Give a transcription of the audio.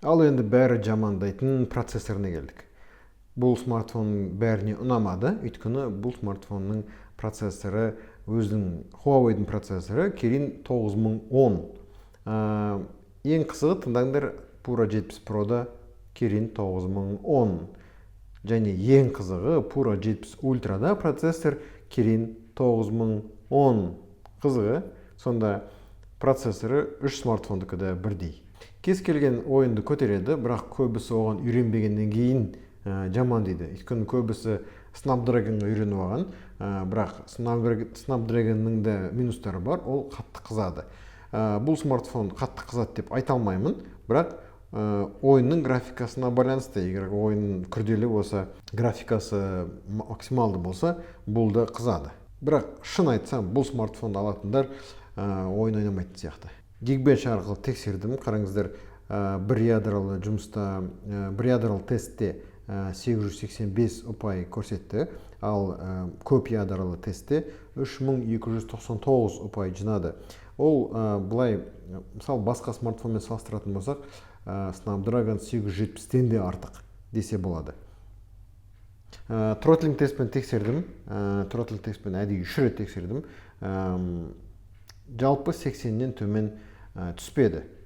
Ал енді бәрі жамандайтын процессорына келдік. Бұл смартфонның бәріне ұнамады, өйткені бұл смартфонның процессоры өзінің Huawei'дің процессоры Kirin 9010. Ең қызығы тыңдаңдар, Pura 70 Pro'да Kirin 9010. Және ең қызығы Pura 70 Ultra'да процессор Kirin 9010. Қызығы, сонда процессоры 3 смартфондікі де бірдей. Кез келген ойынды көтереді, бірақ көбісі оған үйренбегеннен кейін жаман дейді. Өйткені көбісі Snapdragonға үйреніп алған, бірақ Snapdragonның да минустары бар, ол қатты қызады. Бұл смартфон қатты қызады деп айта алмаймын, бірақ ойынның графикасына байланысты. Егер ойын күрделі болса, графикасы максималды болса, бұл да қызады. Бірақ шын айтсам, бұл смартфонды алатындар ойын ойнамайтын сияқты. Geekbench арқылы тексердім, қараңыздар, бір ядралы жұмыста, бір ядралы тестте 885 ұпай көрсетті, ал көп ядралы тестте 3299 ұпай жинады. Ол бұлай, мысалы басқа смартфонмен салыстыратын болсақ, Snapdragon 870-тен де артық десе болады. Throttling тестпен тексердім, Throttling тестпен әдейі 3 рет тексердім. Жалпы 80-нен төмен түспеді.